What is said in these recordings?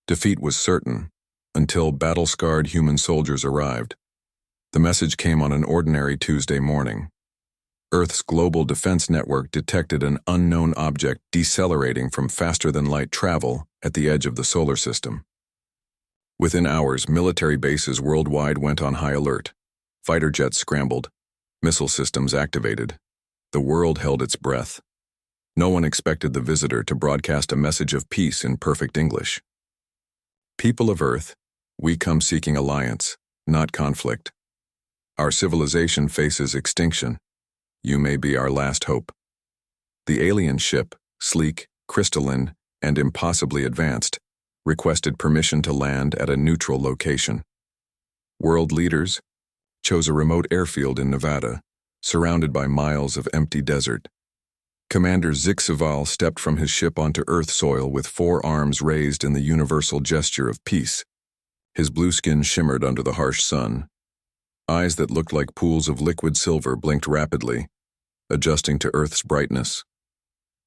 Defeat was certain, until battle-scarred human soldiers arrived. The message came on an ordinary Tuesday morning. Earth's global defense network detected an unknown object decelerating from faster-than-light travel at the edge of the solar system. Within hours, military bases worldwide went on high alert. Fighter jets scrambled, missile systems activated. The world held its breath. No one expected the visitor to broadcast a message of peace in perfect English. People of Earth, we come seeking alliance, not conflict. Our civilization faces extinction. You may be our last hope. The alien ship, sleek, crystalline, and impossibly advanced, requested permission to land at a neutral location. World leaders chose a remote airfield in Nevada, surrounded by miles of empty desert. Commander Zixaval stepped from his ship onto Earth soil with 4 arms raised in the universal gesture of peace. His blue skin shimmered under the harsh sun. Eyes that looked like pools of liquid silver blinked rapidly, adjusting to Earth's brightness.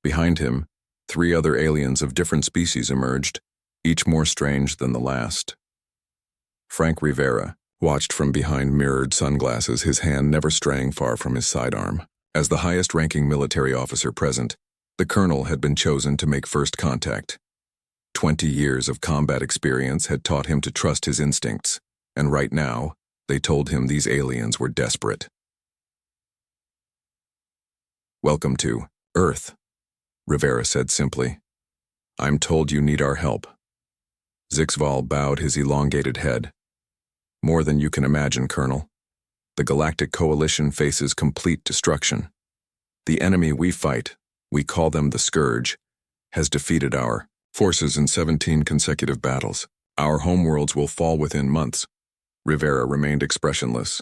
Behind him, 3 other aliens of different species emerged, each more strange than the last. Frank Rivera watched from behind mirrored sunglasses, his hand never straying far from his sidearm. As the highest-ranking military officer present, the colonel had been chosen to make first contact. 20 years of combat experience had taught him to trust his instincts, and right now, they told him these aliens were desperate. "Welcome to Earth," Rivera said simply. "I'm told you need our help." Zixval bowed his elongated head. "More than you can imagine, Colonel. The Galactic Coalition faces complete destruction. The enemy we fight, we call them the Scourge, has defeated our forces in 17 consecutive battles. Our homeworlds will fall within months." Rivera remained expressionless.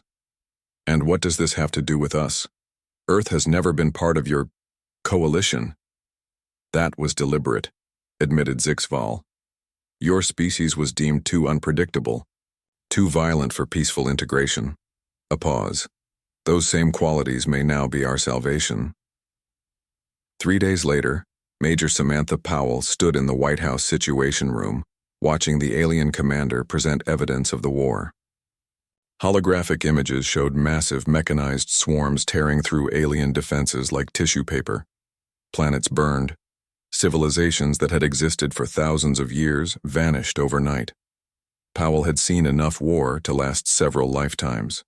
"And what does this have to do with us? Earth has never been part of your coalition." "That was deliberate," admitted Zixval. "Your species was deemed too unpredictable, too violent for peaceful integration." A pause. "Those same qualities may now be our salvation." 3 days later, Major Samantha Powell stood in the White House Situation Room, watching the alien commander present evidence of the war. Holographic images showed massive mechanized swarms tearing through alien defenses like tissue paper. Planets burned. Civilizations that had existed for thousands of years vanished overnight. Powell had seen enough war to last several lifetimes.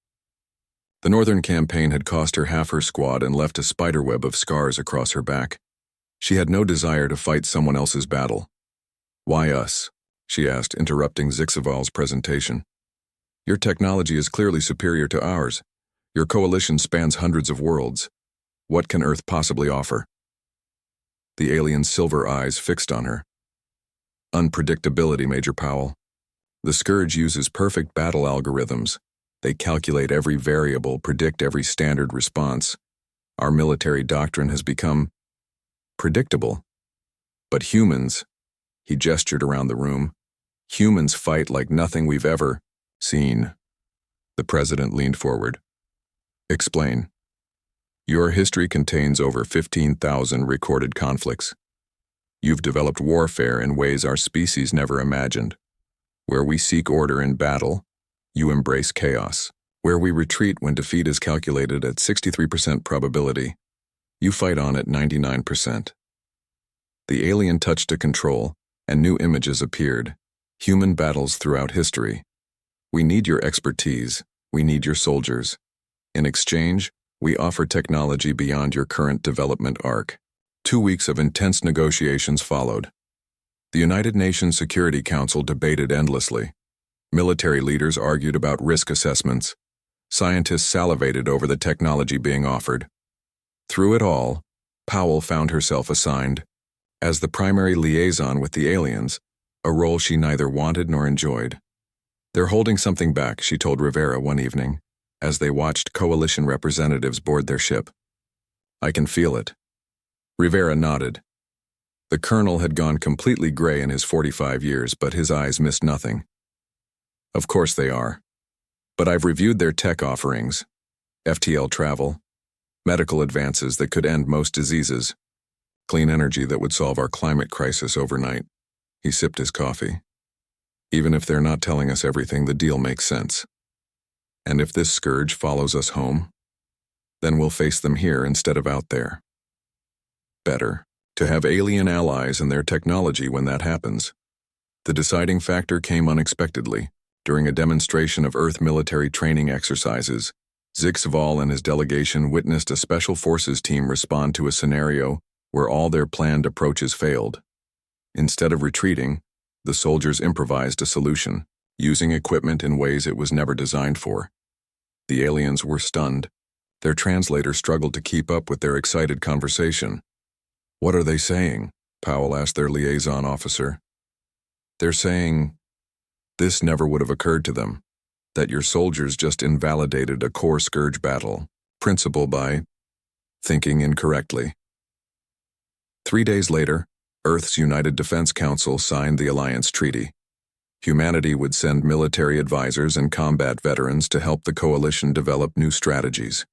The Northern Campaign had cost her half her squad and left a spiderweb of scars across her back. She had no desire to fight someone else's battle. "Why us?" she asked, interrupting Zixaval's presentation. "Your technology is clearly superior to ours. Your coalition spans hundreds of worlds. What can Earth possibly offer?" The alien's silver eyes fixed on her. "Unpredictability, Major Powell. The Scourge uses perfect battle algorithms. They calculate every variable, predict every standard response. Our military doctrine has become predictable. But humans," he gestured around the room, "humans fight like nothing we've ever seen." The president leaned forward. "Explain." "Your history contains over 15,000 recorded conflicts. You've developed warfare in ways our species never imagined. Where we seek order in battle, you embrace chaos. Where we retreat when defeat is calculated at 63% probability, you fight on at 99%. The alien touched a control, and new images appeared. Human battles throughout history. We need your expertise. We need your soldiers. In exchange, we offer technology beyond your current development arc. 2 weeks of intense negotiations followed. The United Nations Security Council debated endlessly. Military leaders argued about risk assessments. Scientists salivated over the technology being offered. Through it all, Powell found herself assigned, as the primary liaison with the aliens, a role she neither wanted nor enjoyed. "They're holding something back," she told Rivera one evening, as they watched coalition representatives board their ship. "I can feel it." Rivera nodded. The colonel had gone completely gray in his 45 years, but his eyes missed nothing. "Of course they are. But I've reviewed their tech offerings. FTL travel, medical advances that could end most diseases, clean energy that would solve our climate crisis overnight." He sipped his coffee. Even if they're not telling us everything, the deal makes sense. And if this scourge follows us home, then we'll face them here instead of out there. Better to have alien allies and their technology when that happens. The deciding factor came unexpectedly. During a demonstration of Earth military training exercises, Zixval and his delegation witnessed a special forces team respond to a scenario where all their planned approaches failed. Instead of retreating, the soldiers improvised a solution, using equipment in ways it was never designed for. The aliens were stunned. Their translator struggled to keep up with their excited conversation. "What are they saying?" Powell asked their liaison officer. "They're saying this never would have occurred to them, that your soldiers just invalidated a core scourge battle principle by thinking incorrectly." 3 days later, Earth's United Defense Council signed the Alliance Treaty. Humanity would send military advisors and combat veterans to help the coalition develop new strategies.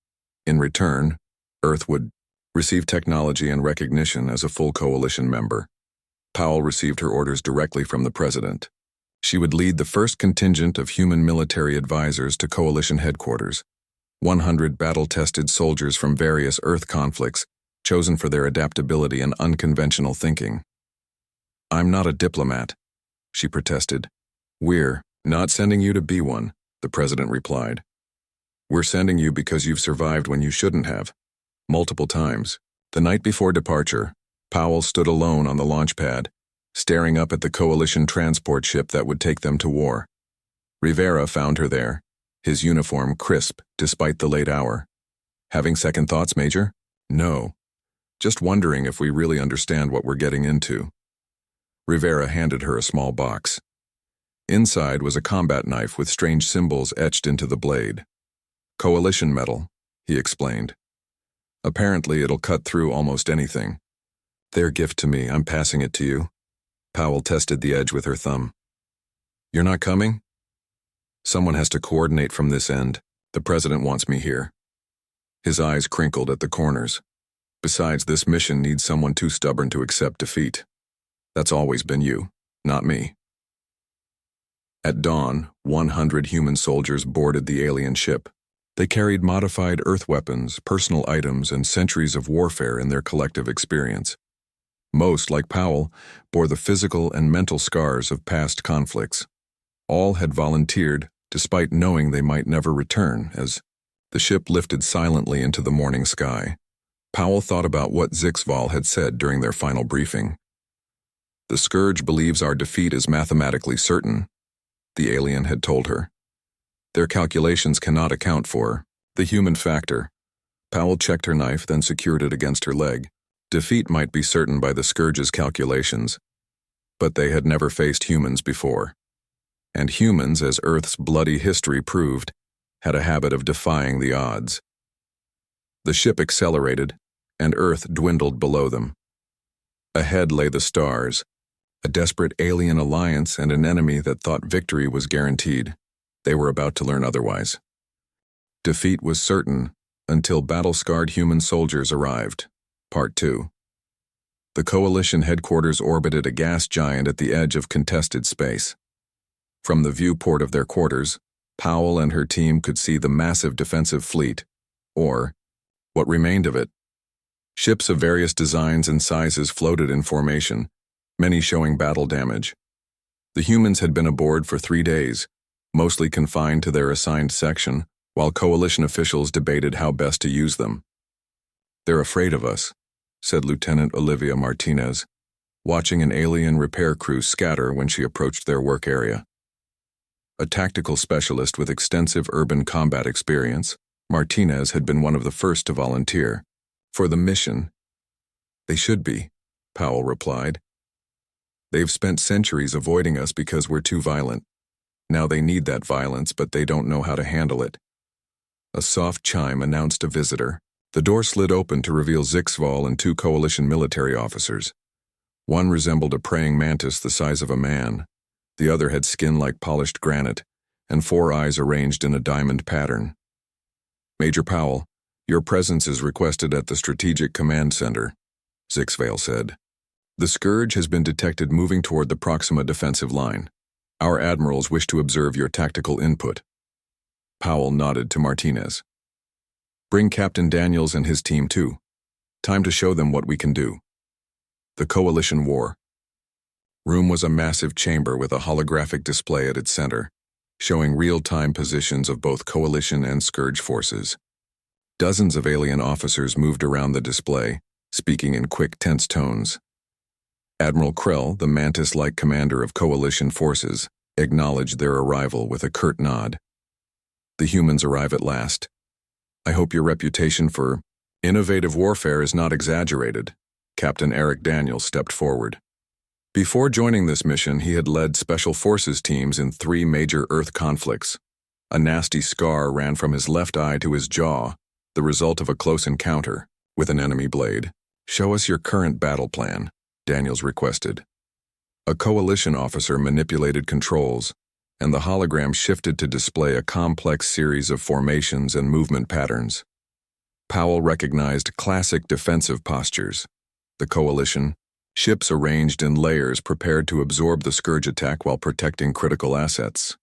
In return, Earth would receive technology and recognition as a full coalition member. Powell received her orders directly from the president. She would lead the first contingent of human military advisors to coalition headquarters, 100 battle-tested soldiers from various Earth conflicts, chosen for their adaptability and unconventional thinking. "I'm not a diplomat," she protested. "We're not sending you to be one," the president replied. "We're sending you because you've survived when you shouldn't have, multiple times." The night before departure, Powell stood alone on the launch pad, staring up at the coalition transport ship that would take them to war. Rivera found her there, his uniform crisp despite the late hour. "Having second thoughts, Major?" "No. Just wondering if we really understand what we're getting into." Rivera handed her a small box. Inside was a combat knife with strange symbols etched into the blade. "Coalition metal," he explained. "Apparently it'll cut through almost anything. Their gift to me, I'm passing it to you." Powell tested the edge with her thumb. "You're not coming?" "Someone has to coordinate from this end. The president wants me here." His eyes crinkled at the corners. "Besides, this mission needs someone too stubborn to accept defeat. That's always been you, not me." At dawn, 100 human soldiers boarded the alien ship. They carried modified Earth weapons, personal items, and centuries of warfare in their collective experience. Most, like Powell, bore the physical and mental scars of past conflicts. All had volunteered, despite knowing they might never return, as the ship lifted silently into the morning sky. Powell thought about what Zixval had said during their final briefing. "The Scourge believes our defeat is mathematically certain," the alien had told her. "Their calculations cannot account for the human factor." Powell checked her knife, then secured it against her leg. Defeat might be certain by the Scourge's calculations, but they had never faced humans before. And humans, as Earth's bloody history proved, had a habit of defying the odds. The ship accelerated, and Earth dwindled below them. Ahead lay the stars, a desperate alien alliance and an enemy that thought victory was guaranteed. They were about to learn otherwise. Defeat was certain until battle-scarred human soldiers arrived. Part 2. The coalition headquarters orbited a gas giant at the edge of contested space. From the viewport of their quarters, Powell and her team could see the massive defensive fleet, or what remained of it. Ships of various designs and sizes floated in formation, many showing battle damage. The humans had been aboard for 3 days, mostly confined to their assigned section, while coalition officials debated how best to use them. "They're afraid of us," said Lieutenant Olivia Martinez, watching an alien repair crew scatter when she approached their work area. A tactical specialist with extensive urban combat experience, Martinez had been one of the first to volunteer. For the mission, "They should be," Powell replied. "They've spent centuries avoiding us because we're too violent. Now they need that violence, but they don't know how to handle it." A soft chime announced a visitor. The door slid open to reveal Zixval and 2 coalition military officers. One resembled a praying mantis the size of a man. The other had skin like polished granite, and 4 eyes arranged in a diamond pattern. "Major Powell, your presence is requested at the Strategic Command Center," Zixval said. "The Scourge has been detected moving toward the Proxima defensive line. Our admirals wish to observe your tactical input. Powell nodded to Martinez. Bring Captain Daniels and his team too. Time to show them what we can do. The Coalition War. Room was a massive chamber with a holographic display at its center, showing real-time positions of both Coalition and Scourge forces. Dozens of alien officers moved around the display, speaking in quick, tense tones. Admiral Krell, the mantis-like commander of Coalition forces, acknowledged their arrival with a curt nod. The humans arrive at last. I hope your reputation for innovative warfare is not exaggerated. Captain Eric Daniels stepped forward. Before joining this mission, he had led Special Forces teams in 3 major Earth conflicts. A nasty scar ran from his left eye to his jaw, the result of a close encounter with an enemy blade. Show us your current battle plan, Daniels requested. A Coalition officer manipulated controls, and the hologram shifted to display a complex series of formations and movement patterns. Powell recognized classic defensive postures. The Coalition, ships arranged in layers prepared to absorb the Scourge attack while protecting critical assets.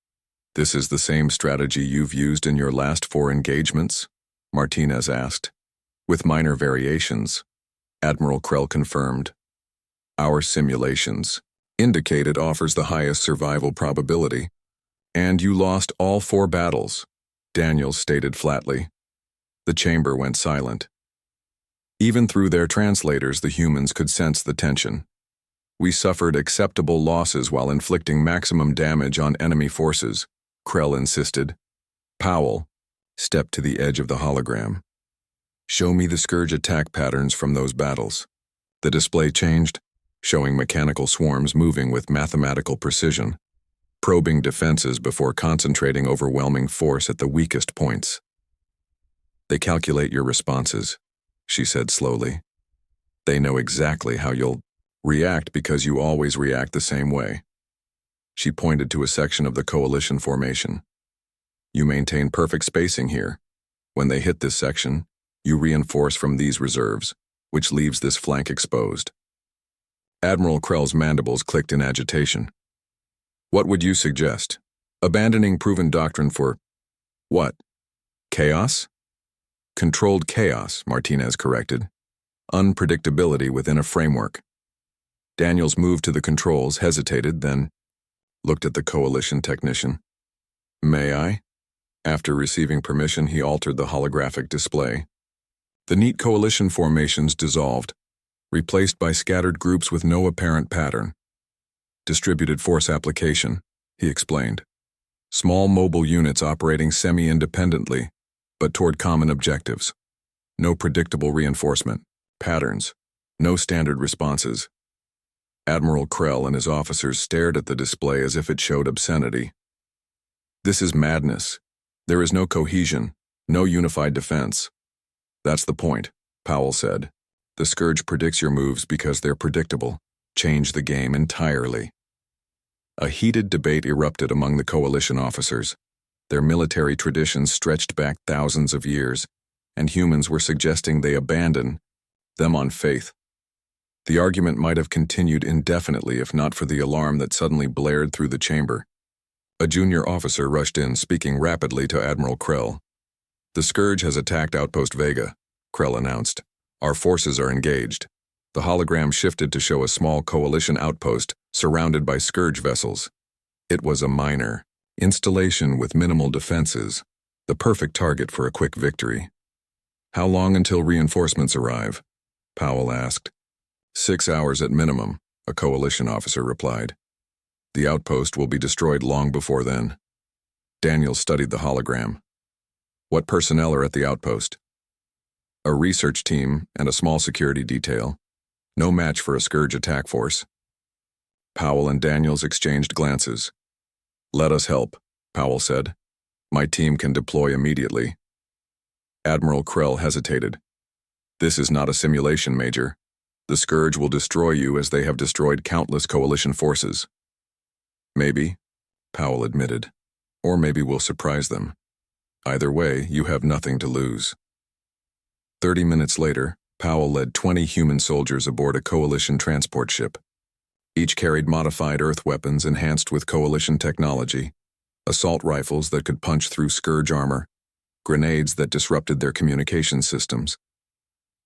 This is the same strategy you've used in your last 4 engagements? Martinez asked. With minor variations, Admiral Krell confirmed. Our simulations indicate it offers the highest survival probability. And you lost all 4 battles, Daniels stated flatly. The chamber went silent. Even through their translators, the humans could sense the tension. We suffered acceptable losses while inflicting maximum damage on enemy forces, Krell insisted. Powell stepped to the edge of the hologram. Show me the Scourge attack patterns from those battles. The display changed, showing mechanical swarms moving with mathematical precision, probing defenses before concentrating overwhelming force at the weakest points. They calculate your responses, she said slowly. They know exactly how you'll react because you always react the same way. She pointed to a section of the Coalition formation. You maintain perfect spacing here. When they hit this section, you reinforce from these reserves, which leaves this flank exposed. Admiral Krell's mandibles clicked in agitation. What would you suggest? Abandoning proven doctrine for what? Chaos? Controlled chaos, Martinez corrected. Unpredictability within a framework. Daniels moved to the controls, hesitated, then looked at the Coalition technician. May I? After receiving permission, he altered the holographic display. The neat Coalition formations dissolved, replaced by scattered groups with no apparent pattern. Distributed force application, he explained. Small mobile units operating semi-independently, but toward common objectives. No predictable reinforcement, patterns, no standard responses. Admiral Krell and his officers stared at the display as if it showed obscenity. This is madness. There is no cohesion, no unified defense. That's the point, Powell said. The Scourge predicts your moves because they're predictable. Change the game entirely. A heated debate erupted among the Coalition officers. Their military traditions stretched back thousands of years, and humans were suggesting they abandon them on faith. The argument might have continued indefinitely if not for the alarm that suddenly blared through the chamber. A junior officer rushed in, speaking rapidly to Admiral Krell. The Scourge has attacked Outpost Vega, Krell announced. Our forces are engaged. The hologram shifted to show a small Coalition outpost surrounded by Scourge vessels. It was a minor installation with minimal defenses, the perfect target for a quick victory. How long until reinforcements arrive? Powell asked. 6 hours at minimum, a Coalition officer replied. The outpost will be destroyed long before then. Daniels studied the hologram. What personnel are at the outpost? A research team and a small security detail. No match for a Scourge attack force. Powell and Daniels exchanged glances. Let us help, Powell said. My team can deploy immediately. Admiral Krell hesitated. This is not a simulation, Major. The Scourge will destroy you as they have destroyed countless Coalition forces. Maybe, Powell admitted. Or maybe we'll surprise them. Either way, you have nothing to lose. 30 minutes later, Powell led 20 human soldiers aboard a Coalition transport ship. Each carried modified Earth weapons enhanced with Coalition technology, assault rifles that could punch through Scourge armor, grenades that disrupted their communication systems.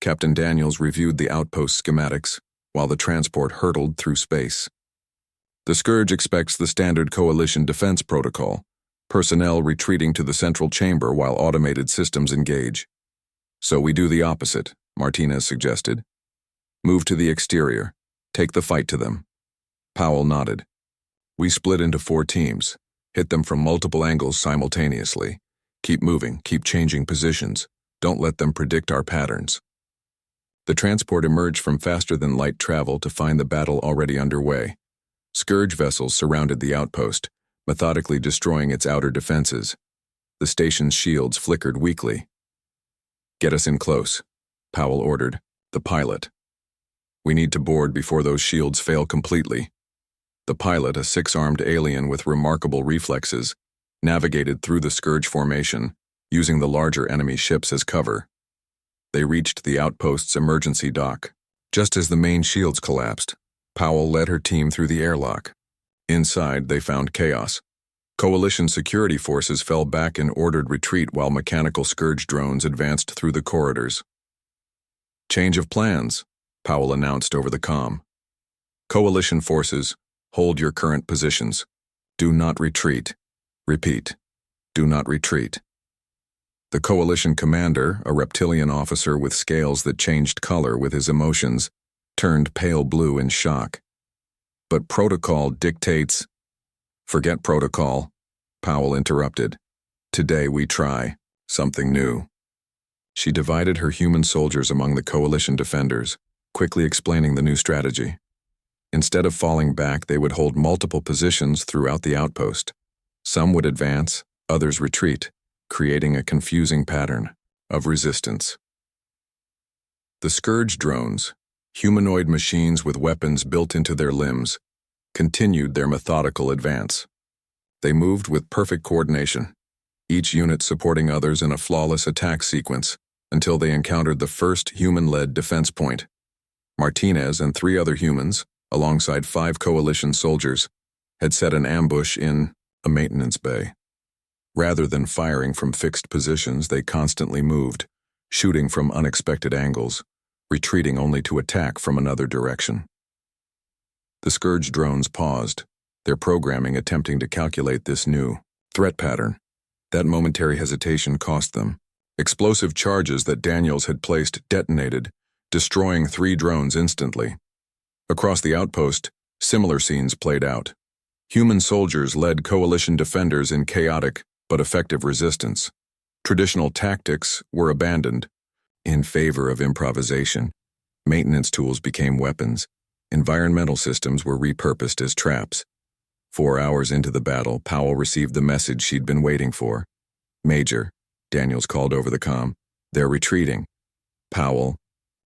Captain Daniels reviewed the outpost schematics while the transport hurtled through space. The Scourge expects the standard Coalition defense protocol, personnel retreating to the central chamber while automated systems engage. So we do the opposite, Martinez suggested. Move to the exterior. Take the fight to them. Powell nodded. We split into 4 teams. Hit them from multiple angles simultaneously. Keep moving, keep changing positions. Don't let them predict our patterns. The transport emerged from faster-than-light travel to find the battle already underway. Scourge vessels surrounded the outpost, methodically destroying its outer defenses. The station's shields flickered weakly. Get us in close, Powell ordered. The pilot. We need to board before those shields fail completely. The pilot, a 6-armed alien with remarkable reflexes, navigated through the Scourge formation, using the larger enemy ships as cover. They reached the outpost's emergency dock. Just as the main shields collapsed, Powell led her team through the airlock. Inside, they found chaos. Coalition security forces fell back in ordered retreat while mechanical Scourge drones advanced through the corridors. Change of plans, Powell announced over the comm. Coalition forces, hold your current positions. Do not retreat. Repeat. Do not retreat. The Coalition commander, a reptilian officer with scales that changed color with his emotions, turned pale blue in shock. But protocol dictates... Forget protocol, Powell interrupted. Today we try something new. She divided her human soldiers among the Coalition defenders, quickly explaining the new strategy. Instead of falling back, they would hold multiple positions throughout the outpost. Some would advance, others retreat, creating a confusing pattern of resistance. The Scourge drones, humanoid machines with weapons built into their limbs, continued their methodical advance. They moved with perfect coordination, each unit supporting others in a flawless attack sequence until they encountered the first human-led defense point. Martinez and 3 other humans, alongside 5 Coalition soldiers, had set an ambush in a maintenance bay. Rather than firing from fixed positions, they constantly moved, shooting from unexpected angles, retreating only to attack from another direction. The Scourge drones paused, their programming attempting to calculate this new threat pattern. That momentary hesitation cost them. Explosive charges that Daniels had placed detonated, destroying 3 drones instantly. Across the outpost, similar scenes played out. Human soldiers led Coalition defenders in chaotic but effective resistance. Traditional tactics were abandoned in favor of improvisation. Maintenance tools became weapons. Environmental systems were repurposed as traps. 4 hours into the battle, Powell received the message she'd been waiting for. Major, Daniels called over the comm, they're retreating. Powell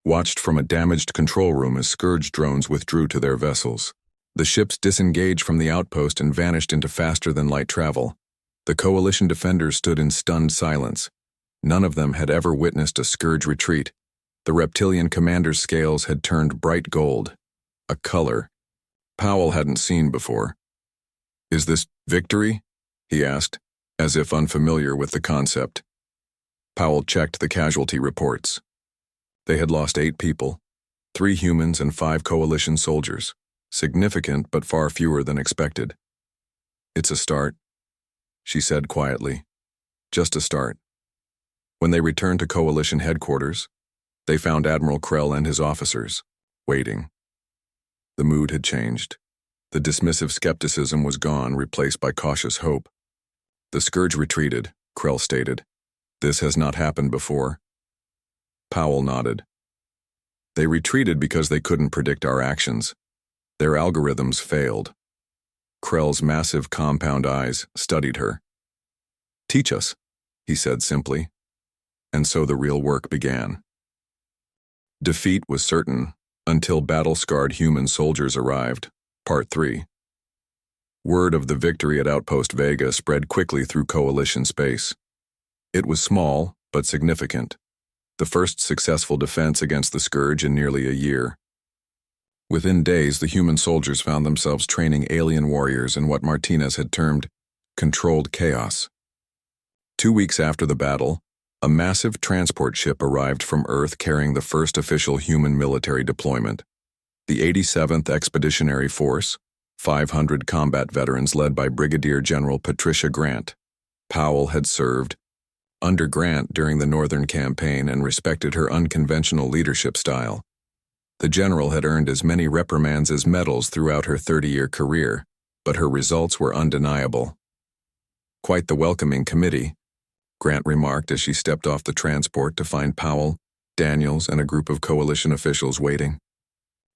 watched from a damaged control room as Scourge drones withdrew to their vessels. The ships disengaged from the outpost and vanished into faster-than-light travel. The Coalition defenders stood in stunned silence. None of them had ever witnessed a Scourge retreat. The reptilian commander's scales had turned bright gold, a color Powell hadn't seen before. Is this victory? He asked, as if unfamiliar with the concept. Powell checked the casualty reports. They had lost 8 people, 3 humans and 5 Coalition soldiers. Significant, but far fewer than expected. It's a start, she said quietly. Just a start. When they returned to Coalition headquarters, they found Admiral Krell and his officers, waiting. The mood had changed. The dismissive skepticism was gone, replaced by cautious hope. The Scourge retreated, Krell stated. This has not happened before. Powell nodded. They retreated because they couldn't predict our actions. Their algorithms failed. Krell's massive compound eyes studied her. Teach us, he said simply. And so the real work began. Defeat was certain until battle-scarred human soldiers arrived. Part 3. Word of the victory at Outpost Vega spread quickly through Coalition space. It was small, but significant. The first successful defense against the Scourge in nearly a year. Within days, the human soldiers found themselves training alien warriors in what Martinez had termed controlled chaos. 2 weeks after the battle, a massive transport ship arrived from Earth carrying the first official human military deployment. The 87th Expeditionary Force, 500 combat veterans led by Brigadier General Patricia Grant. Powell had served under Grant during the Northern Campaign and respected her unconventional leadership style. The general had earned as many reprimands as medals throughout her 30-year career, but her results were undeniable. "Quite the welcoming committee," Grant remarked as she stepped off the transport to find Powell, Daniels, and a group of coalition officials waiting.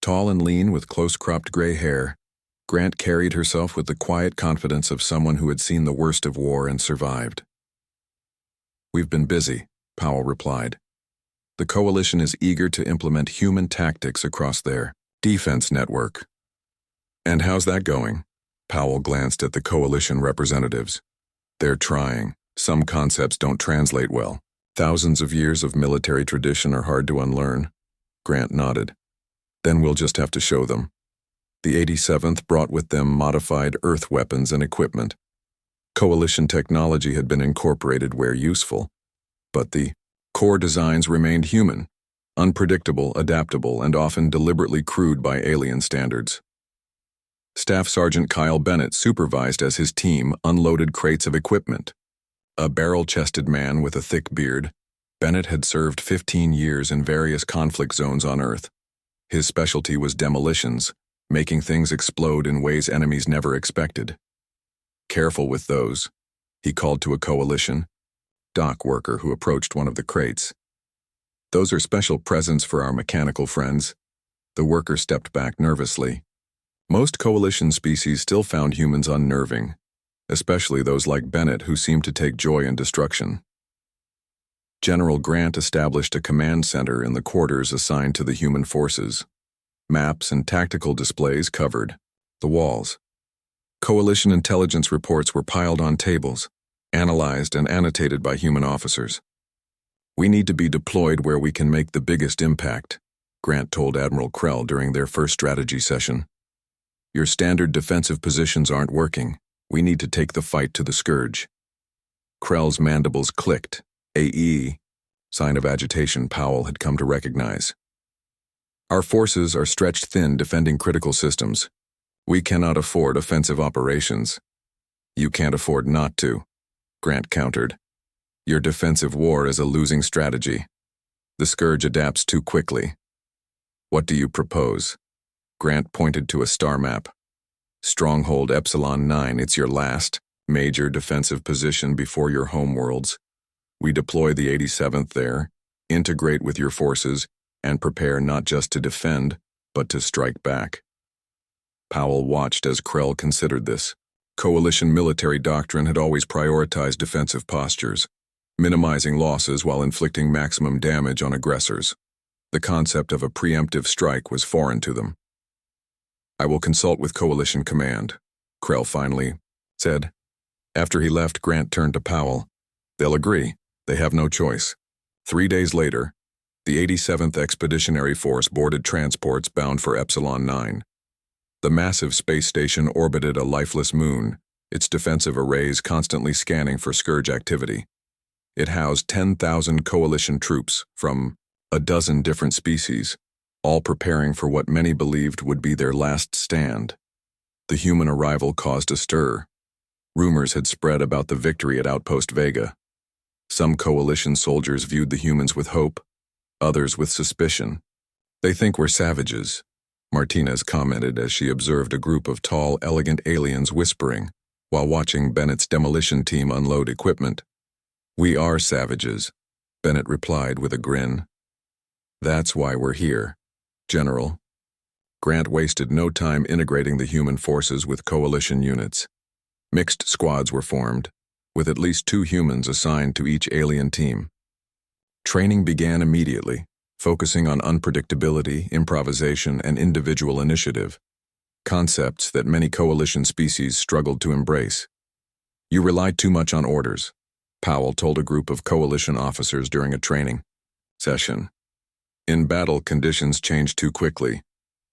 Tall and lean with close-cropped gray hair, Grant carried herself with the quiet confidence of someone who had seen the worst of war and survived. "We've been busy," Powell replied. "The coalition is eager to implement human tactics across their defense network." "And how's that going?" Powell glanced at the coalition representatives. "They're trying. Some concepts don't translate well. Thousands of years of military tradition are hard to unlearn." Grant nodded. "Then we'll just have to show them." The 87th brought with them modified Earth weapons and equipment. Coalition technology had been incorporated where useful, but the core designs remained human, unpredictable, adaptable, and often deliberately crude by alien standards. Staff Sergeant Kyle Bennett supervised as his team unloaded crates of equipment. A barrel-chested man with a thick beard, Bennett had served 15 years in various conflict zones on Earth. His specialty was demolitions, making things explode in ways enemies never expected. "Careful with those," he called to a coalition dock worker who approached one of the crates. "Those are special presents for our mechanical friends." The worker stepped back nervously. Most coalition species still found humans unnerving, especially those like Bennett who seemed to take joy in destruction. General Grant established a command center in the quarters assigned to the human forces. Maps and tactical displays covered the walls. Coalition intelligence reports were piled on tables, analyzed and annotated by human officers. "We need to be deployed where we can make the biggest impact," Grant told Admiral Krell during their first strategy session. "Your standard defensive positions aren't working. We need to take the fight to the scourge." Krell's mandibles clicked. AE, sign of agitation Powell had come to recognize. "Our forces are stretched thin defending critical systems. We cannot afford offensive operations." "You can't afford not to," Grant countered. "Your defensive war is a losing strategy. The scourge adapts too quickly." "What do you propose?" Grant pointed to a star map. "Stronghold Epsilon 9, it's your last, major defensive position before your homeworlds. We deploy the 87th there, integrate with your forces, and prepare not just to defend, but to strike back." Powell watched as Krell considered this. Coalition military doctrine had always prioritized defensive postures, minimizing losses while inflicting maximum damage on aggressors. The concept of a preemptive strike was foreign to them. "I will consult with Coalition Command," Krell finally said. After he left, Grant turned to Powell. "They'll agree. They have no choice." 3 days later, the 87th Expeditionary Force boarded transports bound for Epsilon 9. The massive space station orbited a lifeless moon, its defensive arrays constantly scanning for scourge activity. It housed 10,000 coalition troops from a dozen different species, all preparing for what many believed would be their last stand. The human arrival caused a stir. Rumors had spread about the victory at Outpost Vega. Some coalition soldiers viewed the humans with hope, others with suspicion. "They think we're savages," Martinez commented as she observed a group of tall, elegant aliens whispering while watching Bennett's demolition team unload equipment. "We are savages," Bennett replied with a grin. "That's why we're here, General." Grant wasted no time integrating the human forces with coalition units. Mixed squads were formed, with at least 2 humans assigned to each alien team. Training began immediately, focusing on unpredictability, improvisation, and individual initiative, concepts that many coalition species struggled to embrace. "You rely too much on orders," Powell told a group of coalition officers during a training session. "In battle, conditions change too quickly.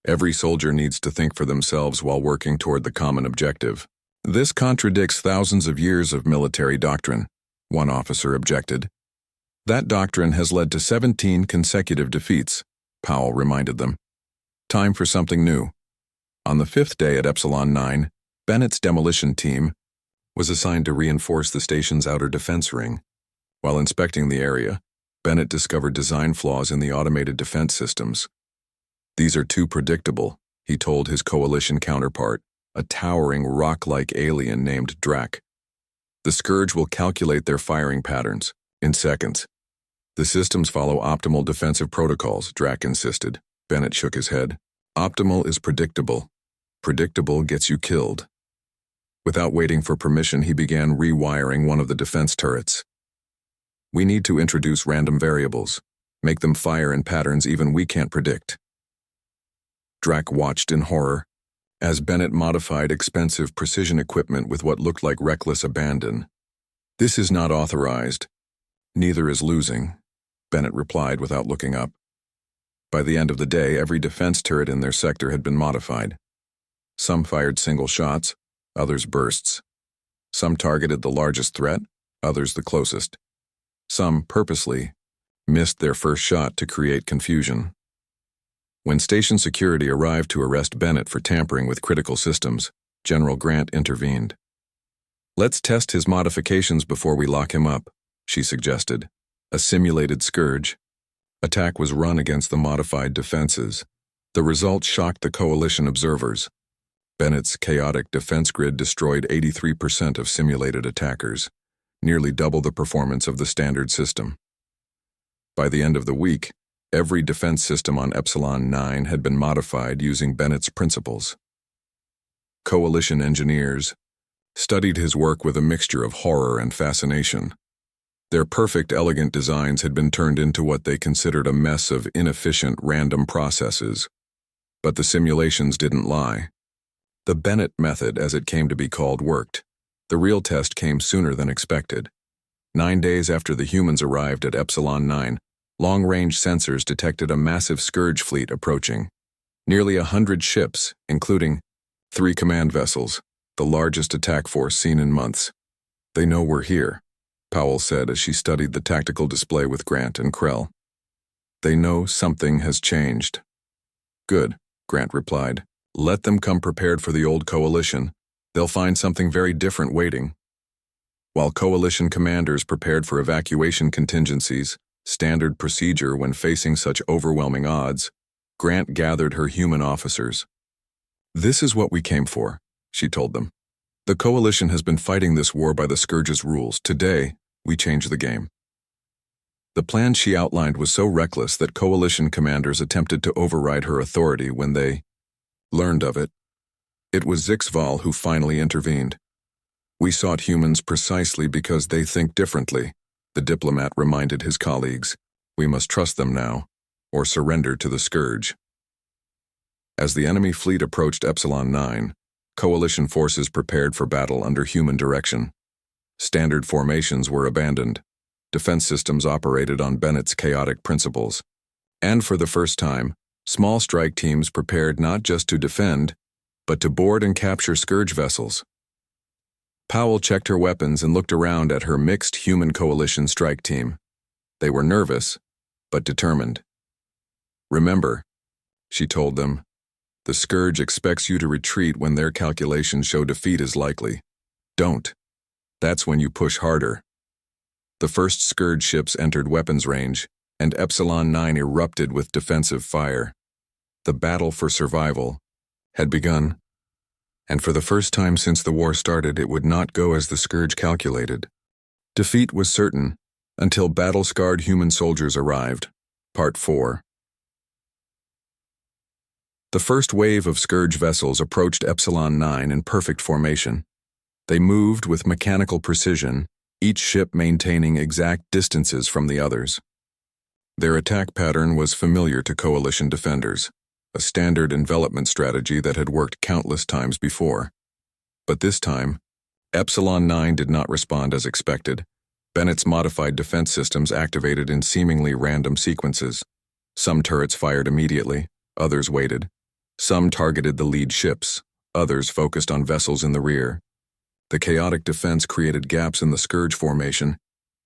Every soldier needs to think for themselves while working toward the common objective. This contradicts thousands of years of military doctrine, one officer objected. That doctrine has led to 17 consecutive defeats, Powell reminded them. Time for something new. On the 5th day at Epsilon 9, Bennett's demolition team was assigned to reinforce the station's outer defense ring. While inspecting the area, Bennett discovered design flaws in the automated defense systems. "These are too predictable," he told his coalition counterpart, a towering rock-like alien named Drac. "The Scourge will calculate their firing patterns in seconds." "The systems follow optimal defensive protocols," Drac insisted. Bennett shook his head. "Optimal is predictable. Predictable gets you killed." Without waiting for permission, he began rewiring one of the defense turrets. "We need to introduce random variables, make them fire in patterns even we can't predict." Drac watched in horror as Bennett modified expensive precision equipment with what looked like reckless abandon. "This is not authorized. Neither is losing," Bennett replied without looking up. By the end of the day, every defense turret in their sector had been modified. Some fired single shots, others bursts. Some targeted the largest threat, others the closest. Some, purposely, missed their first shot to create confusion. When station security arrived to arrest Bennett for tampering with critical systems, General Grant intervened. "Let's test his modifications before we lock him up," she suggested. A simulated Scourge attack was run against the modified defenses. The result shocked the coalition observers. Bennett's chaotic defense grid destroyed 83% of simulated attackers, nearly double the performance of the standard system. By the end of the week, every defense system on Epsilon 9 had been modified using Bennett's principles. Coalition engineers studied his work with a mixture of horror and fascination. Their perfect, elegant designs had been turned into what they considered a mess of inefficient, random processes. But the simulations didn't lie. The Bennett method, as it came to be called, worked. The real test came sooner than expected. 9 days after the humans arrived at Epsilon 9, long-range sensors detected a massive Scourge fleet approaching. Nearly 100 ships, including 3 command vessels, the largest attack force seen in months. "They know we're here," Powell said as she studied the tactical display with Grant and Krell. "They know something has changed." "Good," Grant replied. "Let them come prepared for the old coalition. They'll find something very different waiting." While coalition commanders prepared for evacuation contingencies, standard procedure when facing such overwhelming odds, Grant gathered her human officers. "This is what we came for," she told them. "The coalition has been fighting this war by the Scourge's rules. Today, we change the game." The plan she outlined was so reckless that coalition commanders attempted to override her authority when they learned of it. It was Zixval who finally intervened. "We sought humans precisely because they think differently," the diplomat reminded his colleagues. "We must trust them now, or surrender to the Scourge." As the enemy fleet approached Epsilon 9, coalition forces prepared for battle under human direction. Standard formations were abandoned. Defense systems operated on Bennett's chaotic principles. And for the first time, small strike teams prepared not just to defend, but to board and capture Scourge vessels. Powell checked her weapons and looked around at her mixed human coalition strike team. They were nervous, but determined. "Remember," she told them, "the Scourge expects you to retreat when their calculations show defeat is likely. Don't. That's when you push harder." The first Scourge ships entered weapons range, and Epsilon 9 erupted with defensive fire. The battle for survival had begun, and for the first time since the war started, it would not go as the Scourge calculated. Defeat was certain, until battle-scarred human soldiers arrived. Part 4. The first wave of Scourge vessels approached Epsilon 9 in perfect formation. They moved with mechanical precision, each ship maintaining exact distances from the others. Their attack pattern was familiar to coalition defenders, a standard envelopment strategy that had worked countless times before. But this time, Epsilon 9 did not respond as expected. Bennett's modified defense systems activated in seemingly random sequences. Some turrets fired immediately, others waited. Some targeted the lead ships, others focused on vessels in the rear. The chaotic defense created gaps in the Scourge formation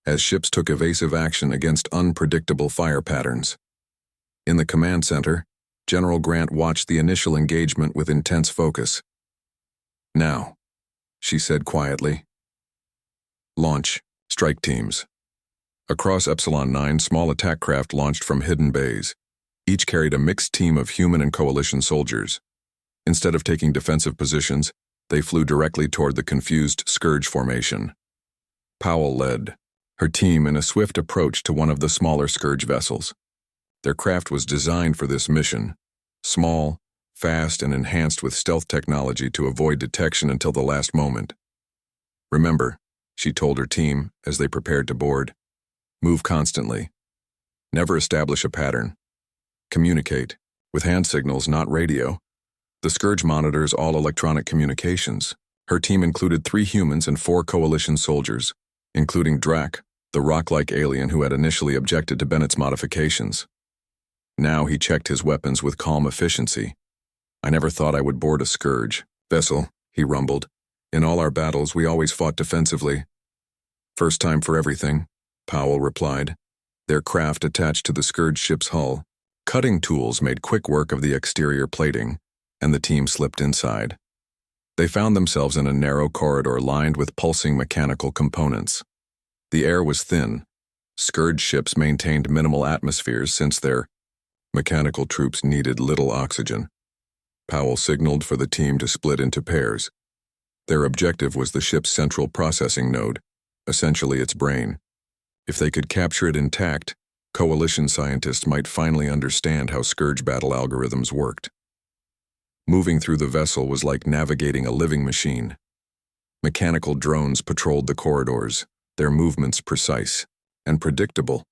as ships took evasive action against unpredictable fire patterns. In the command center, General Grant watched the initial engagement with intense focus. "Now," she said quietly. "Launch, strike teams." Across Epsilon 9, small attack craft launched from hidden bays. Each carried a mixed team of human and coalition soldiers. Instead of taking defensive positions, they flew directly toward the confused Scourge formation. Powell led her team in a swift approach to one of the smaller Scourge vessels. Their craft was designed for this mission, small, fast, and enhanced with stealth technology to avoid detection until the last moment. "Remember," she told her team as they prepared to board, "move constantly. Never establish a pattern. Communicate, with hand signals, not radio. The Scourge monitors all electronic communications." Her team included 3 humans and 4 coalition soldiers, including Drac, the rock-like alien who had initially objected to Bennett's modifications. Now he checked his weapons with calm efficiency. "I never thought I would board a Scourge vessel," he rumbled. "In all our battles, we always fought defensively." "First time for everything," Powell replied. Their craft attached to the Scourge ship's hull. Cutting tools made quick work of the exterior plating, and the team slipped inside. They found themselves in a narrow corridor lined with pulsing mechanical components. The air was thin. Scourge ships maintained minimal atmospheres since their mechanical troops needed little oxygen. Powell signaled for the team to split into pairs. Their objective was the ship's central processing node, essentially its brain. If they could capture it intact, coalition scientists might finally understand how Scourge battle algorithms worked. Moving through the vessel was like navigating a living machine. Mechanical drones patrolled the corridors, their movements precise and predictable.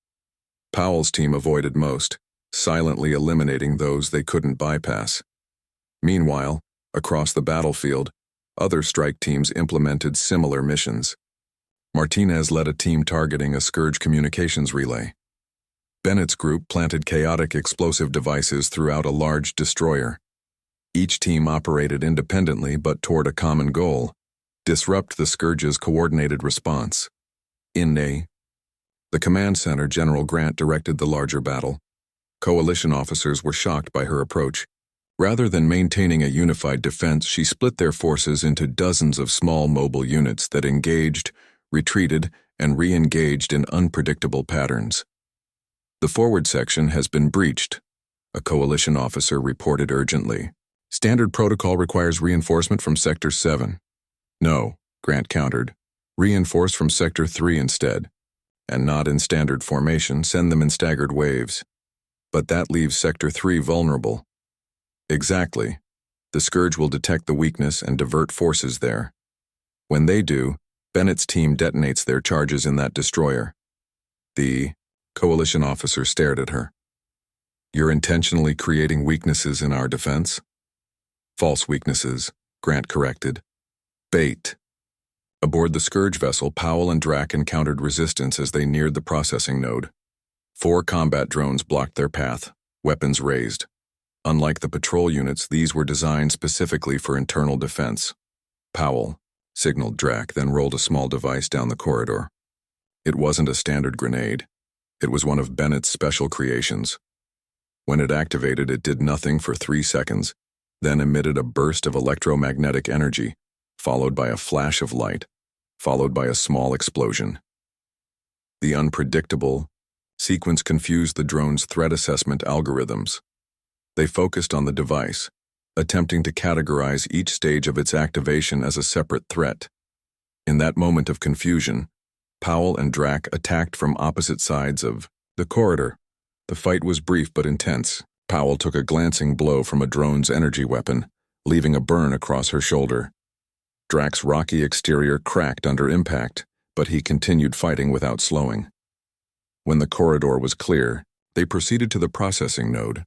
Powell's team avoided most, silently eliminating those they couldn't bypass. Meanwhile, across the battlefield, other strike teams implemented similar missions. Martinez led a team targeting a Scourge communications relay. Bennett's group planted chaotic explosive devices throughout a large destroyer. Each team operated independently but toward a common goal: disrupt the Scourge's coordinated response. In the command center, General Grant directed the larger battle. Coalition officers were shocked by her approach. Rather than maintaining a unified defense, she split their forces into dozens of small mobile units that engaged, retreated, and re-engaged in unpredictable patterns. "The forward section has been breached," a coalition officer reported urgently. "Standard protocol requires reinforcement from Sector 7. "No," Grant countered. "Reinforce from Sector 3 instead. And not in standard formation, send them in staggered waves. But that leaves Sector 3 vulnerable." "Exactly. The Scourge will detect the weakness and divert forces there. When they do, Bennett's team detonates their charges in that destroyer." The coalition officer stared at her. "You're intentionally creating weaknesses in our defense?" "False weaknesses," Grant corrected. "Bait." Aboard the Scourge vessel, Powell and Drac encountered resistance as they neared the processing node. 4 combat drones blocked their path, weapons raised. Unlike the patrol units, these were designed specifically for internal defense. Powell signaled Drac, then rolled a small device down the corridor. It wasn't a standard grenade. It was one of Bennett's special creations. When it activated, it did nothing for 3 seconds, then emitted a burst of electromagnetic energy, followed by a flash of light, followed by a small explosion. The unpredictable sequence confused the drone's threat assessment algorithms. They focused on the device, attempting to categorize each stage of its activation as a separate threat. In that moment of confusion, Powell and Drac attacked from opposite sides of the corridor. The fight was brief but intense. Powell took a glancing blow from a drone's energy weapon, leaving a burn across her shoulder. Drac's rocky exterior cracked under impact, but he continued fighting without slowing. When the corridor was clear, they proceeded to the processing node,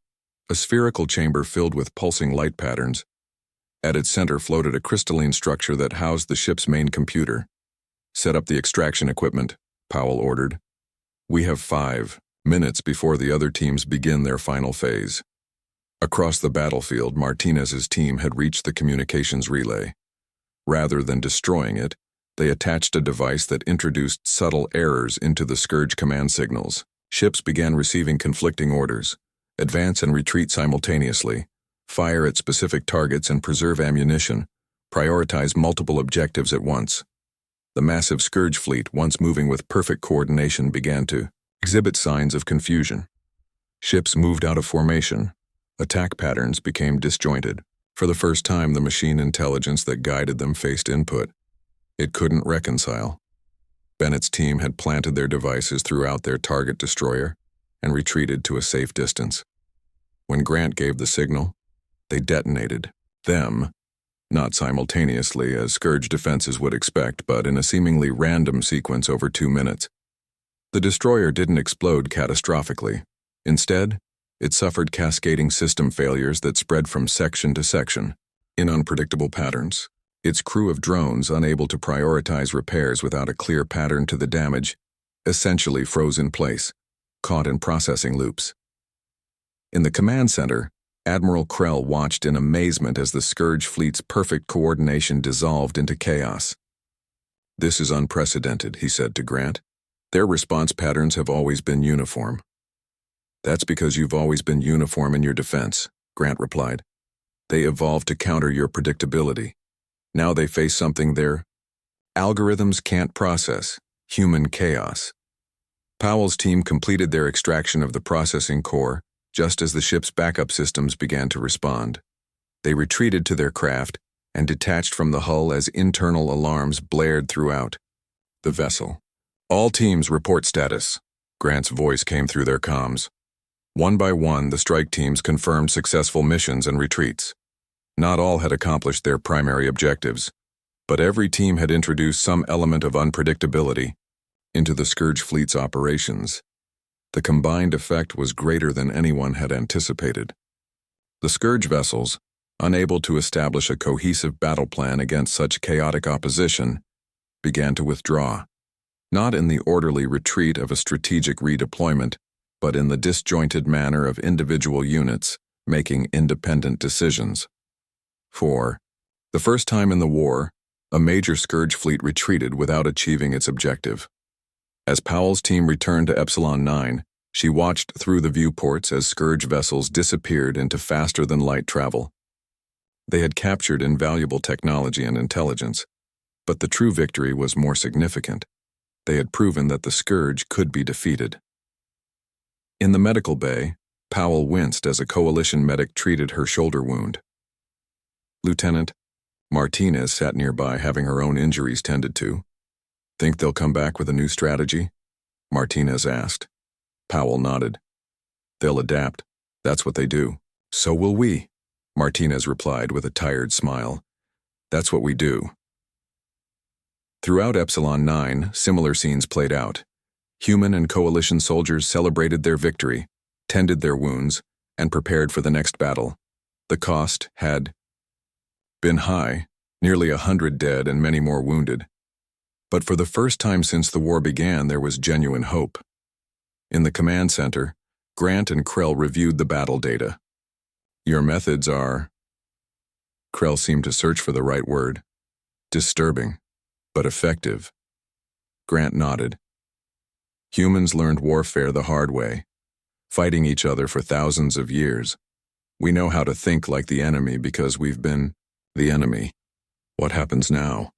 a spherical chamber filled with pulsing light patterns. At its center floated a crystalline structure that housed the ship's main computer. "Set up the extraction equipment," Powell ordered. "We have 5 minutes before the other teams begin their final phase." Across the battlefield, Martinez's team had reached the communications relay. Rather than destroying it, they attached a device that introduced subtle errors into the Scourge command signals. Ships began receiving conflicting orders: advance and retreat simultaneously, fire at specific targets and preserve ammunition, prioritize multiple objectives at once. The massive Scourge fleet, once moving with perfect coordination, began to exhibit signs of confusion. Ships moved out of formation. Attack patterns became disjointed. For the first time, the machine intelligence that guided them faced input. It couldn't reconcile. Bennett's team had planted their devices throughout their target destroyer and retreated to a safe distance. When Grant gave the signal, they detonated. Them, not simultaneously as Scourge defenses would expect, but in a seemingly random sequence over 2 minutes. The destroyer didn't explode catastrophically. Instead, it suffered cascading system failures that spread from section to section, in unpredictable patterns. Its crew of drones, unable to prioritize repairs without a clear pattern to the damage, essentially froze in place, caught in processing loops. In the command center, Admiral Krell watched in amazement as the Scourge fleet's perfect coordination dissolved into chaos. "This is unprecedented," he said to Grant. "Their response patterns have always been uniform." "That's because you've always been uniform in your defense," Grant replied. "They evolved to counter your predictability. Now they face something their algorithms can't process: human chaos." Powell's team completed their extraction of the processing core just as the ship's backup systems began to respond. They retreated to their craft and detached from the hull as internal alarms blared throughout the vessel. "All teams report status." Grant's voice came through their comms. One by one, the strike teams confirmed successful missions and retreats. Not all had accomplished their primary objectives, but every team had introduced some element of unpredictability into the Scourge fleet's operations. The combined effect was greater than anyone had anticipated. The Scourge vessels, unable to establish a cohesive battle plan against such chaotic opposition, began to withdraw, not in the orderly retreat of a strategic redeployment, but in the disjointed manner of individual units making independent decisions. For the first time in the war, a major Scourge fleet retreated without achieving its objective. As Powell's team returned to Epsilon 9, she watched through the viewports as Scourge vessels disappeared into faster-than-light travel. They had captured invaluable technology and intelligence, but the true victory was more significant. They had proven that the Scourge could be defeated. In the medical bay, Powell winced as a coalition medic treated her shoulder wound. "Lieutenant," Martinez sat nearby having her own injuries tended to. "Think they'll come back with a new strategy?" Martinez asked. Powell nodded. "They'll adapt. That's what they do." "So will we," Martinez replied with a tired smile. "That's what we do." Throughout Epsilon 9, similar scenes played out. Human and coalition soldiers celebrated their victory, tended their wounds, and prepared for the next battle. The cost had been high, nearly 100 dead and many more wounded. But for the first time since the war began, there was genuine hope. In the command center, Grant and Krell reviewed the battle data. "Your methods are..." Krell seemed to search for the right word. "Disturbing, but effective." Grant nodded. "Humans learned warfare the hard way, fighting each other for thousands of years. We know how to think like the enemy because we've been the enemy. What happens now?"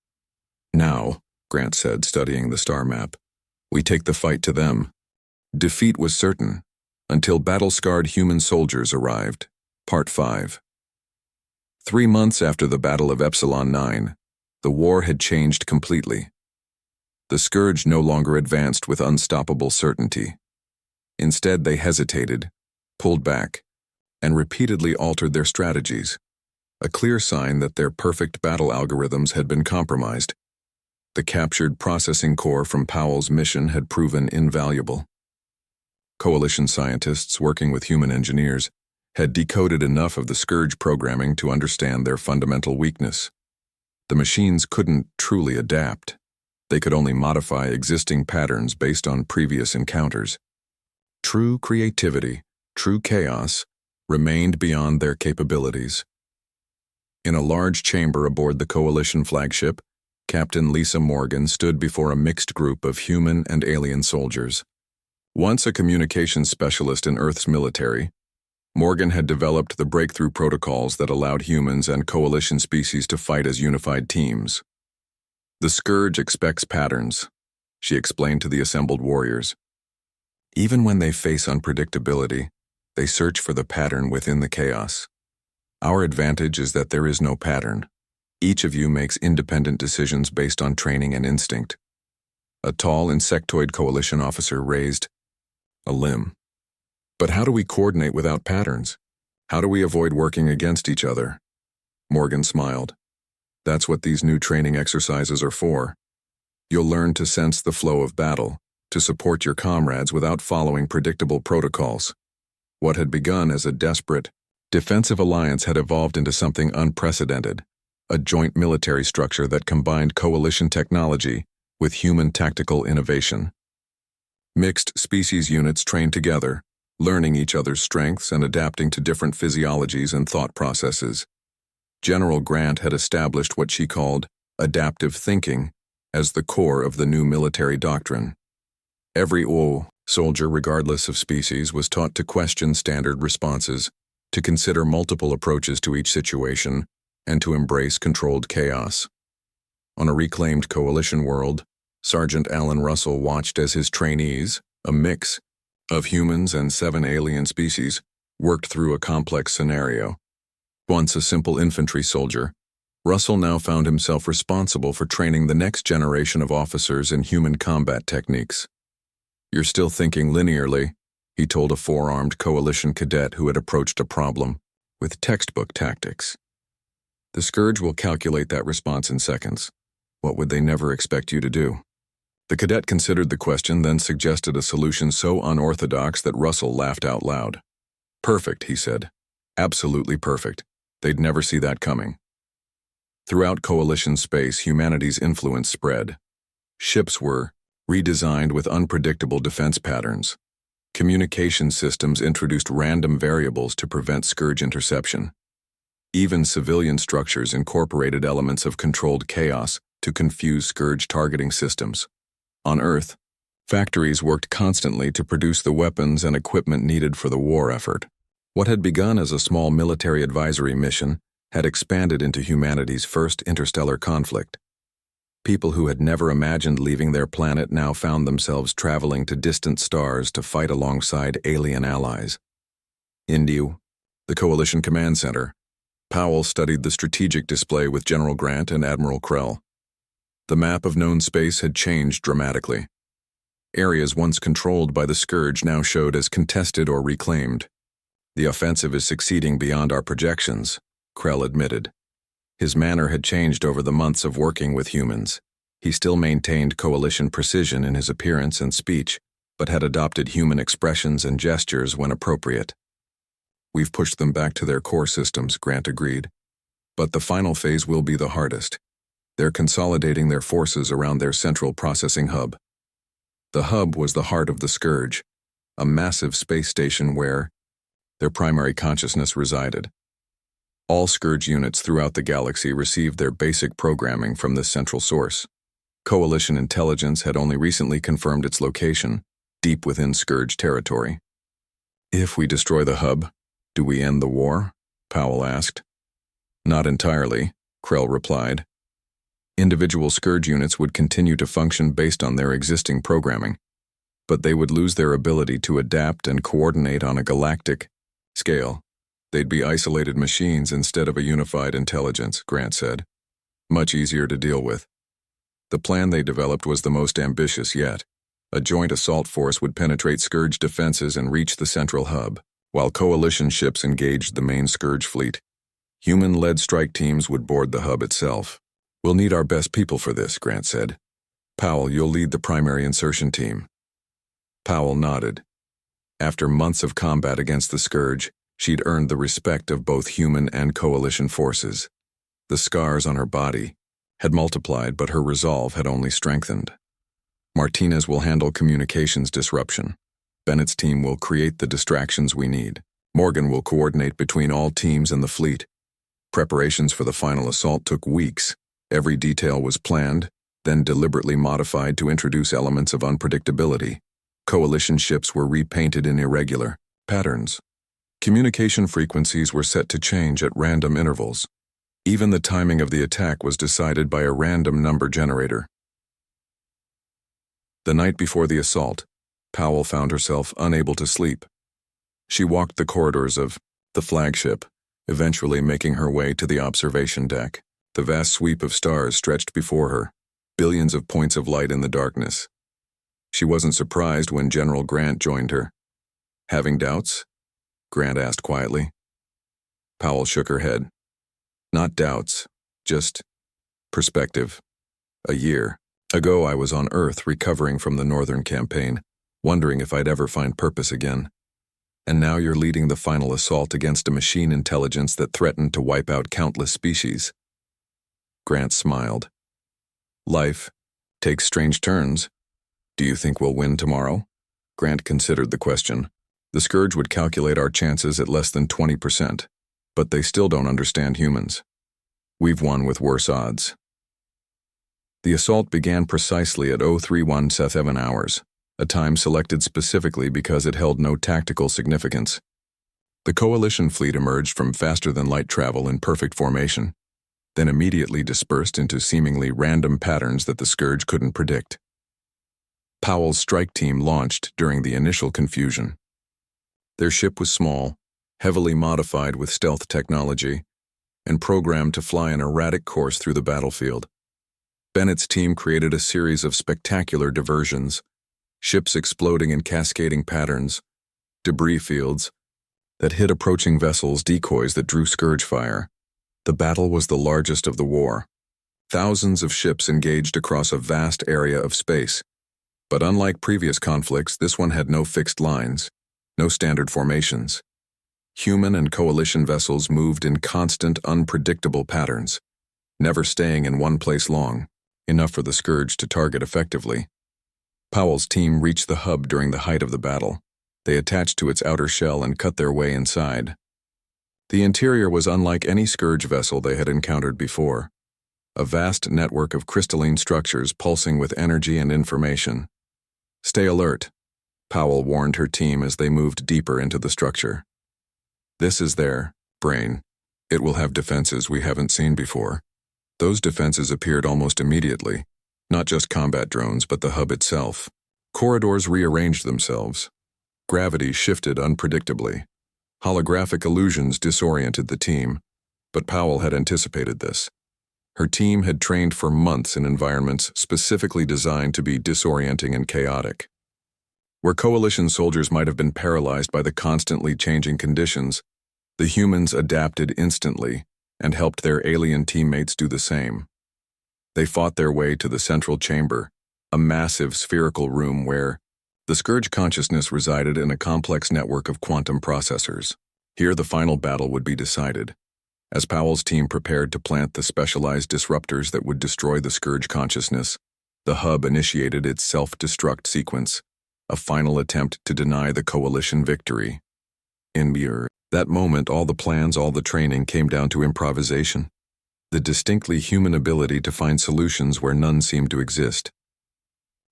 "Now," Grant said, studying the star map, "we take the fight to them." Defeat was certain, until battle-scarred human soldiers arrived. Part 5. 3 months after the Battle of Epsilon 9, the war had changed completely. The Scourge no longer advanced with unstoppable certainty. Instead, they hesitated, pulled back, and repeatedly altered their strategies, a clear sign that their perfect battle algorithms had been compromised. The captured processing core from Powell's mission had proven invaluable. Coalition scientists working with human engineers had decoded enough of the Scourge programming to understand their fundamental weakness. The machines couldn't truly adapt. They could only modify existing patterns based on previous encounters. True creativity, true chaos, remained beyond their capabilities. In a large chamber aboard the Coalition flagship, Captain Lisa Morgan stood before a mixed group of human and alien soldiers. Once a communications specialist in Earth's military, Morgan had developed the breakthrough protocols that allowed humans and Coalition species to fight as unified teams. "The Scourge expects patterns," she explained to the assembled warriors. "Even when they face unpredictability, they search for the pattern within the chaos. Our advantage is that there is no pattern. Each of you makes independent decisions based on training and instinct." A tall insectoid Coalition officer raised a limb. "But how do we coordinate without patterns? How do we avoid working against each other?" Morgan smiled. "That's what these new training exercises are for. You'll learn to sense the flow of battle, to support your comrades without following predictable protocols." What had begun as a desperate, defensive alliance had evolved into something unprecedented, a joint military structure that combined Coalition technology with human tactical innovation. Mixed species units trained together, learning each other's strengths and adapting to different physiologies and thought processes. General Grant had established what she called adaptive thinking as the core of the new military doctrine. Every soldier, regardless of species, was taught to question standard responses, to consider multiple approaches to each situation, and to embrace controlled chaos. On a reclaimed Coalition world, Sergeant Alan Russell watched as his trainees, a mix of humans and 7 alien species, worked through a complex scenario. Once a simple infantry soldier, Russell now found himself responsible for training the next generation of officers in human combat techniques. "You're still thinking linearly," he told a 4-armed Coalition cadet who had approached a problem with textbook tactics. "The Scourge will calculate that response in seconds. What would they never expect you to do?" The cadet considered the question, then suggested a solution so unorthodox that Russell laughed out loud. "Perfect," he said. "Absolutely perfect. They'd never see that coming." Throughout Coalition space, humanity's influence spread. Ships were redesigned with unpredictable defense patterns. Communication systems introduced random variables to prevent Scourge interception. Even civilian structures incorporated elements of controlled chaos to confuse Scourge targeting systems. On Earth, factories worked constantly to produce the weapons and equipment needed for the war effort. What had begun as a small military advisory mission had expanded into humanity's first interstellar conflict. People who had never imagined leaving their planet now found themselves traveling to distant stars to fight alongside alien allies. In the Coalition Command Center, Powell studied the strategic display with General Grant and Admiral Krell. The map of known space had changed dramatically. Areas once controlled by the Scourge now showed as contested or reclaimed. "The offensive is succeeding beyond our projections," Krell admitted. His manner had changed over the months of working with humans. He still maintained Coalition precision in his appearance and speech, but had adopted human expressions and gestures when appropriate. "We've pushed them back to their core systems," Grant agreed. "But the final phase will be the hardest. They're consolidating their forces around their central processing hub." The hub was the heart of the Scourge, a massive space station where their primary consciousness resided. All Scourge units throughout the galaxy received their basic programming from this central source. Coalition intelligence had only recently confirmed its location, deep within Scourge territory. "If we destroy the hub, do we end the war?" Powell asked. "Not entirely," Krell replied. Individual Scourge units would continue to function based on their existing programming, but they would lose their ability to adapt and coordinate on a galactic scale. "They'd be isolated machines instead of a unified intelligence," Grant said. "Much easier to deal with." The plan they developed was the most ambitious yet. A joint assault force would penetrate Scourge defenses and reach the central hub, while Coalition ships engaged the main Scourge fleet. Human-led strike teams would board the hub itself. "We'll need our best people for this," Grant said. "Powell, you'll lead the primary insertion team." Powell nodded. After months of combat against the Scourge, she'd earned the respect of both human and Coalition forces. The scars on her body had multiplied, but her resolve had only strengthened. "Martinez will handle communications disruption. Bennett's team will create the distractions we need." Morgan will coordinate between all teams in the fleet. Preparations for the final assault took weeks. Every detail was planned, then deliberately modified to introduce elements of unpredictability. Coalition ships were repainted in irregular patterns. Communication frequencies were set to change at random intervals. Even the timing of the attack was decided by a random number generator. The night before the assault, Powell found herself unable to sleep. She walked the corridors of the flagship, eventually making her way to the observation deck. The vast sweep of stars stretched before her, billions of points of light in the darkness. She wasn't surprised when General Grant joined her. Having doubts? Grant asked quietly. Powell shook her head. Not doubts, just perspective. A year ago I was on Earth recovering from the Northern Campaign, wondering if I'd ever find purpose again. And now you're leading the final assault against a machine intelligence that threatened to wipe out countless species. Grant smiled. Life takes strange turns. Do you think we'll win tomorrow? Grant considered the question. The Scourge would calculate our chances at less than 20%, but they still don't understand humans. We've won with worse odds. The assault began precisely at 0317 hours. A time selected specifically because it held no tactical significance. The Coalition fleet emerged from faster-than-light travel in perfect formation, then immediately dispersed into seemingly random patterns that the Scourge couldn't predict. Powell's strike team launched during the initial confusion. Their ship was small, heavily modified with stealth technology, and programmed to fly an erratic course through the battlefield. Bennett's team created a series of spectacular diversions, ships exploding in cascading patterns, debris fields that hit approaching vessels, decoys that drew Scourge fire. The battle was the largest of the war. Thousands of ships engaged across a vast area of space. But unlike previous conflicts, this one had no fixed lines, no standard formations. Human and Coalition vessels moved in constant, unpredictable patterns, never staying in one place long, enough for the Scourge to target effectively. Powell's team reached the hub during the height of the battle. They attached to its outer shell and cut their way inside. The interior was unlike any Scourge vessel they had encountered before. A vast network of crystalline structures pulsing with energy and information. Stay alert, Powell warned her team as they moved deeper into the structure. This is their brain. It will have defenses we haven't seen before. Those defenses appeared almost immediately. Not just combat drones, but the hub itself. Corridors rearranged themselves. Gravity shifted unpredictably. Holographic illusions disoriented the team, but Powell had anticipated this. Her team had trained for months in environments specifically designed to be disorienting and chaotic. Where Coalition soldiers might have been paralyzed by the constantly changing conditions, the humans adapted instantly and helped their alien teammates do the same. They fought their way to the central chamber, a massive spherical room where the Scourge consciousness resided in a complex network of quantum processors. Here the final battle would be decided. As Powell's team prepared to plant the specialized disruptors that would destroy the Scourge consciousness, the hub initiated its self-destruct sequence, a final attempt to deny the Coalition victory. In that moment, all the plans, all the training came down to improvisation. The distinctly human ability to find solutions where none seemed to exist.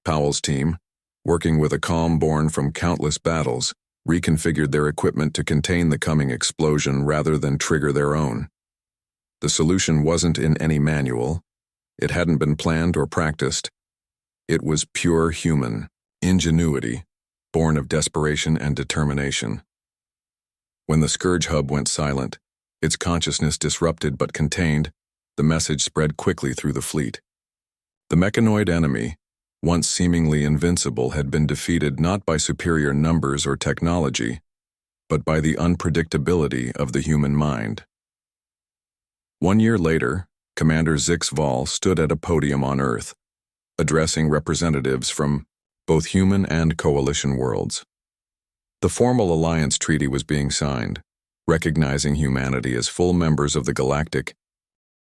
Powell's team, working with a calm born from countless battles, reconfigured their equipment to contain the coming explosion rather than trigger their own. The solution wasn't in any manual. It hadn't been planned or practiced. It was pure human ingenuity, born of desperation and determination. When the Scourge hub went silent, its consciousness disrupted but contained, the message spread quickly through the fleet. The mechanoid enemy, once seemingly invincible, had been defeated not by superior numbers or technology, but by the unpredictability of the human mind. 1 year later, Commander Zix Vol stood at a podium on Earth, addressing representatives from both human and Coalition worlds. The formal alliance treaty was being signed, recognizing humanity as full members of the Galactic